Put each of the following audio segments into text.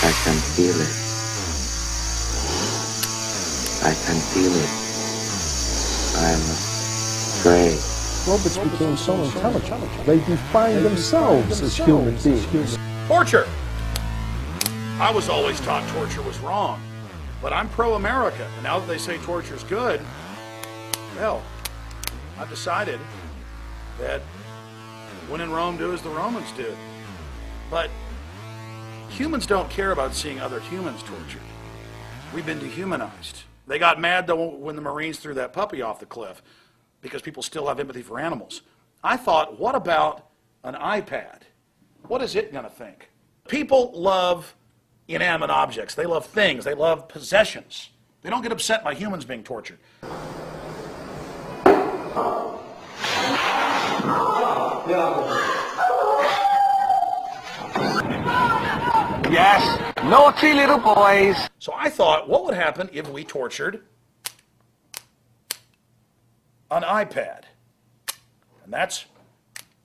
I can feel it. I can feel it. I'm afraid. Robots became so intelligent, they defined themselves as human beings. Torture! I was always taught torture was wrong, but I'm pro-America, and now that they say torture's good, well, I've decided that when in Rome, do as the Romans did. But humans don't care about seeing other humans tortured. We've been dehumanized. They got mad though when the Marines threw that puppy off the cliff because people still have empathy for animals. I thought, what about an iPad? What is it going to think? People love inanimate objects. They love things. They love possessions. They don't get upset by humans being tortured. Yes, naughty little boys. So I thought, what would happen if we tortured an iPad? And that's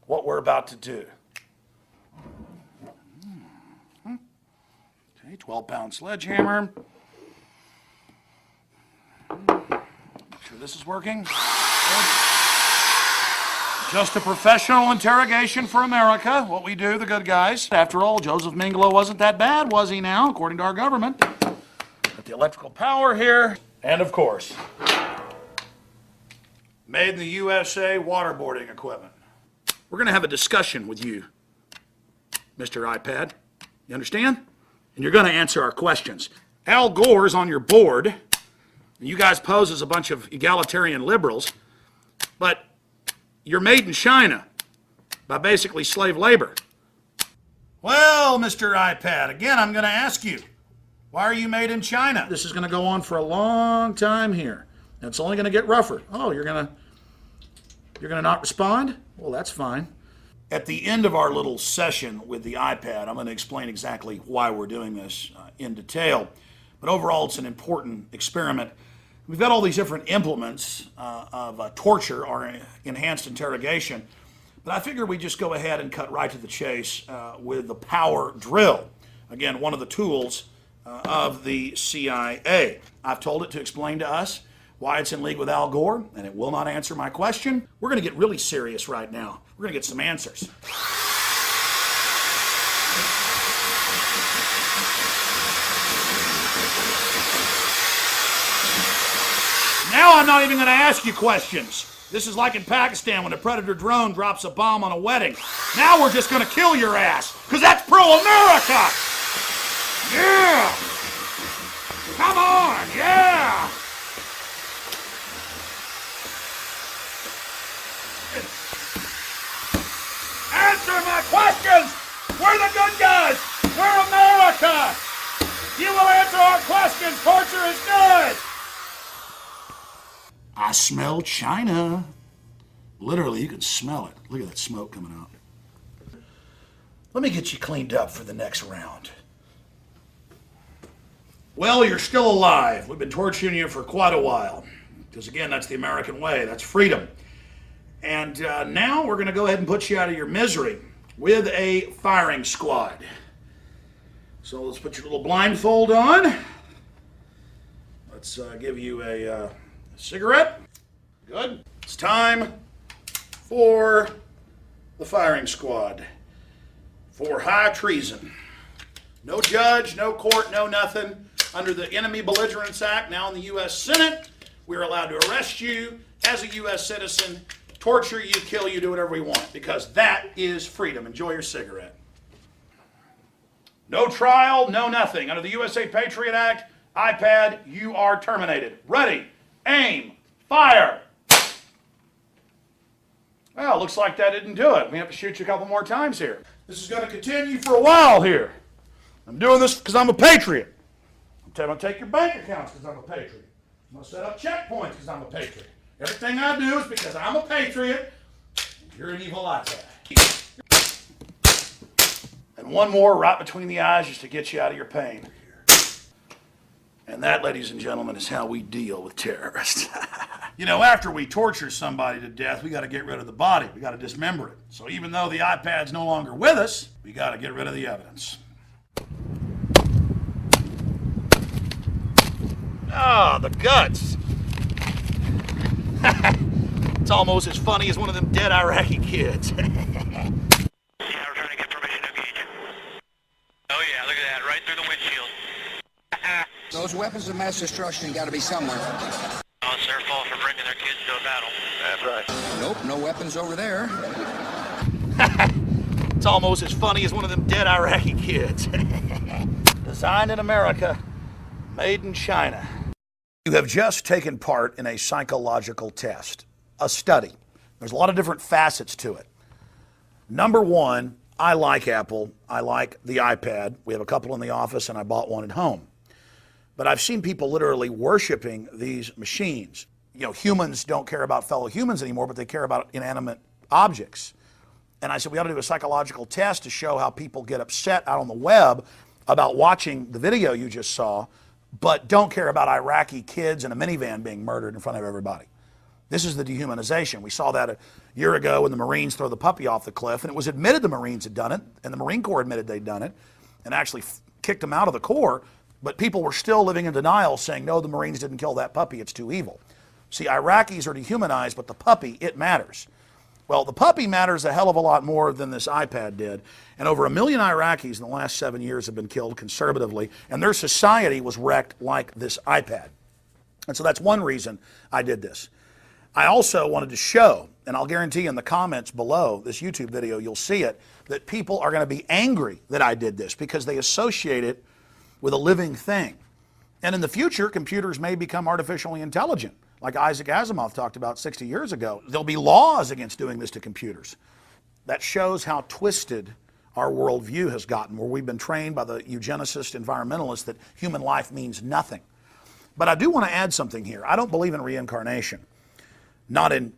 what we're about to do. Okay, 12-pound sledgehammer. Make sure this is working. Good. Just a professional interrogation for America, what we do, the good guys. After all, Joseph Mengele wasn't that bad, was he now, according to our government? Got the electrical power here. And of course, made in the USA waterboarding equipment. We're going to have a discussion with you, Mr. iPad. You understand? And you're going to answer our questions. Al Gore's on your board, and you guys pose as a bunch of egalitarian liberals, but you're made in China by basically slave labor. Well, Mr. iPad, again, I'm going to ask you, why are you made in China? This is going to go on for a long time here, and it's only going to get rougher. Oh, you're going to not respond? Well, that's fine. At the end of our little session with the iPad, I'm going to explain exactly why we're doing this in detail. But overall, it's an important experiment. We've got all these different implements of torture or enhanced interrogation, but I figure we just go ahead and cut right to the chase with the power drill. Again, one of the tools of the CIA. I've told it to explain to us why it's in league with Al Gore, and it will not answer my question. We're going to get really serious right now. We're going to get some answers. Now I'm not even going to ask you questions. This is like in Pakistan when a Predator drone drops a bomb on a wedding. Now we're just going to kill your ass, because that's pro-America! Yeah! Come on, yeah! Answer my questions! We're the good guys! We're America! You will answer our questions! Torture is good! I smell China. Literally, you can smell it. Look at that smoke coming out. Let me get you cleaned up for the next round. Well, you're still alive. We've been torturing you for quite a while. Because again, that's the American way. That's freedom. And now we're going to go ahead and put you out of your misery with a firing squad. So let's put your little blindfold on. Let's give you a cigarette. Good. It's time for the firing squad for high treason. No judge, no court, no nothing. Under the Enemy Belligerence Act, now in the U.S. Senate, we're allowed to arrest you as a U.S. citizen, torture you, kill you, do whatever we want, because that is freedom. Enjoy your cigarette. No trial, no nothing. Under the USA Patriot Act, iPad, you are terminated. Ready, aim, fire. Well, looks like that didn't do it. We have to shoot you a couple more times here. This is going to continue for a while here. I'm doing this because I'm a patriot. I'm going to take your bank accounts because I'm a patriot. I'm going to set up checkpoints because I'm a patriot. Everything I do is because I'm a patriot. You're an evil iPad. And one more right between the eyes just to get you out of your pain. And that, ladies and gentlemen, is how we deal with terrorists. You know, after we torture somebody to death, we got to get rid of the body. We got to dismember it. So even though the iPad's no longer with us, we got to get rid of the evidence. Oh, the guts. It's almost as funny as one of them dead Iraqi kids. Yeah, we're trying to get permission to engage. Oh yeah, look at that, right through the windshield. Those weapons of mass destruction got to be somewhere. Oh, it's their fault for bringing their kids to a battle. That's right. Nope, no weapons over there. It's almost as funny as one of them dead Iraqi kids. Designed in America, made in China. You have just taken part in a psychological test, a study. There's a lot of different facets to it. Number one, I like Apple. I like the iPad. We have a couple in the office, and I bought one at home. But I've seen people literally worshiping these machines. You know, humans don't care about fellow humans anymore, but they care about inanimate objects. And I said, we ought to do a psychological test to show how people get upset out on the web about watching the video you just saw, but don't care about Iraqi kids in a minivan being murdered in front of everybody. This is the dehumanization. We saw that a year ago when the Marines throw the puppy off the cliff, and it was admitted the Marines had done it, and the Marine Corps admitted they'd done it, and actually kicked them out of the Corps, but people were still living in denial, saying, no, the Marines didn't kill that puppy, it's too evil. See, Iraqis are dehumanized, but the puppy, it matters. Well, the puppy matters a hell of a lot more than this iPad did. And over 1 million Iraqis in the last 7 years have been killed conservatively, and their society was wrecked like this iPad. And so that's one reason I did this. I also wanted to show, and I'll guarantee in the comments below this YouTube video, you'll see it, that people are going to be angry that I did this because they associate it with a living thing. And in the future, computers may become artificially intelligent. Like Isaac Asimov talked about 60 years ago. There'll be laws against doing this to computers. That shows how twisted our worldview has gotten, where we've been trained by the eugenicist environmentalists that human life means nothing. But I do want to add something here. I don't believe in reincarnation. Not in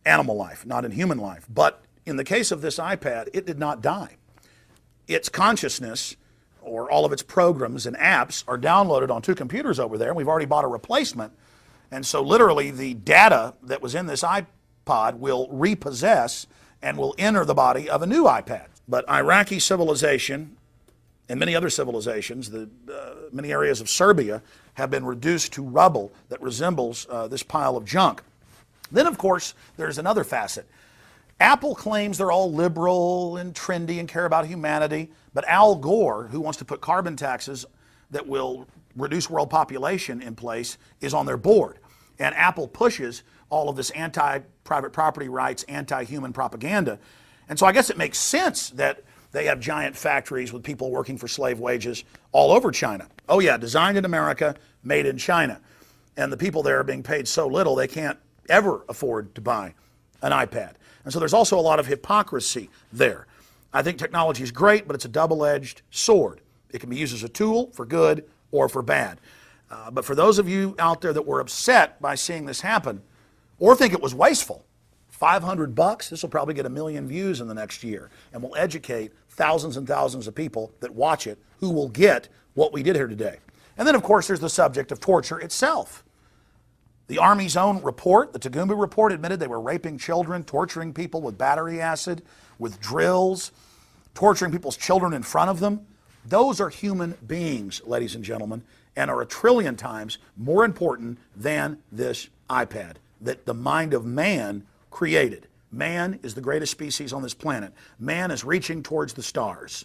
animal life, not in human life. But in the case of this iPad, it did not die. Its consciousness, or all of its programs and apps, are downloaded on 2 computers over there, and we've already bought a replacement. And so literally the data that was in this iPod will repossess and will enter the body of a new iPad. But Iraqi civilization and many other civilizations, many areas of Serbia, have been reduced to rubble that resembles this pile of junk. Then, of course, there's another facet. Apple claims they're all liberal and trendy and care about humanity, but Al Gore, who wants to put carbon taxes that will reduce world population in place, is on their board. And Apple pushes all of this anti-private property rights, anti-human propaganda. And so I guess it makes sense that they have giant factories with people working for slave wages all over China. Oh yeah, designed in America, made in China. And the people there are being paid so little they can't ever afford to buy an iPad. And so there's also a lot of hypocrisy there. I think technology is great, but it's a double-edged sword. It can be used as a tool for good or for bad. But for those of you out there that were upset by seeing this happen, or think it was wasteful, $500, this will probably get 1 million views in the next year, and will educate thousands and thousands of people that watch it who will get what we did here today. And then, of course, there's the subject of torture itself. The Army's own report, the Tagumba report, admitted they were raping children, torturing people with battery acid, with drills, torturing people's children in front of them. Those are human beings, ladies and gentlemen, and are 1 trillion times more important than this iPad that the mind of man created. Man is the greatest species on this planet. Man is reaching towards the stars.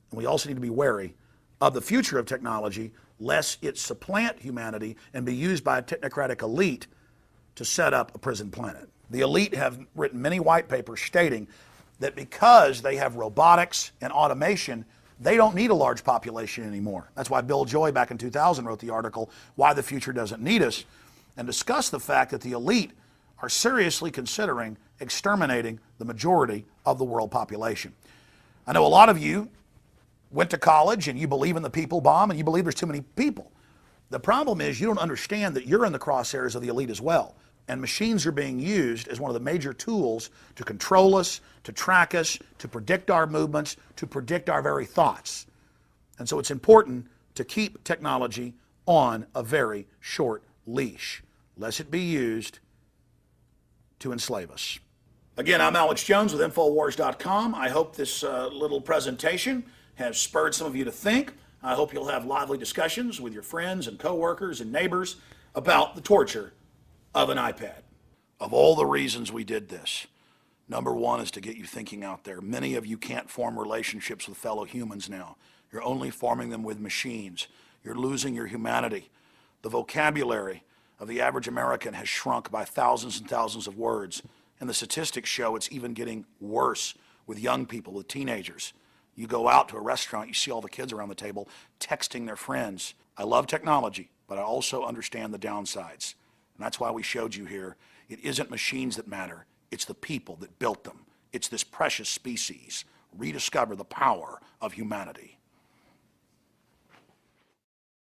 And we also need to be wary of the future of technology, lest it supplant humanity and be used by a technocratic elite to set up a prison planet. The elite have written many white papers stating that because they have robotics and automation, they don't need a large population anymore. That's why Bill Joy back in 2000 wrote the article, Why the Future Doesn't Need Us, and discussed the fact that the elite are seriously considering exterminating the majority of the world population. I know a lot of you went to college and you believe in the people bomb and you believe there's too many people. The problem is you don't understand that you're in the crosshairs of the elite as well. And machines are being used as one of the major tools to control us, to track us, to predict our movements, to predict our very thoughts. And so it's important to keep technology on a very short leash, lest it be used to enslave us. Again, I'm Alex Jones with Infowars.com. I hope this little presentation has spurred some of you to think. I hope you'll have lively discussions with your friends and coworkers and neighbors about the torture of an iPad. Of all the reasons we did this, number one is to get you thinking out there. Many of you can't form relationships with fellow humans now. You're only forming them with machines. You're losing your humanity. The vocabulary of the average American has shrunk by thousands and thousands of words, and the statistics show it's even getting worse with young people, with teenagers. You go out to a restaurant, you see all the kids around the table texting their friends. I love technology, but I also understand the downsides. And that's why we showed you here, it isn't machines that matter, it's the people that built them. It's this precious species. Rediscover the power of humanity.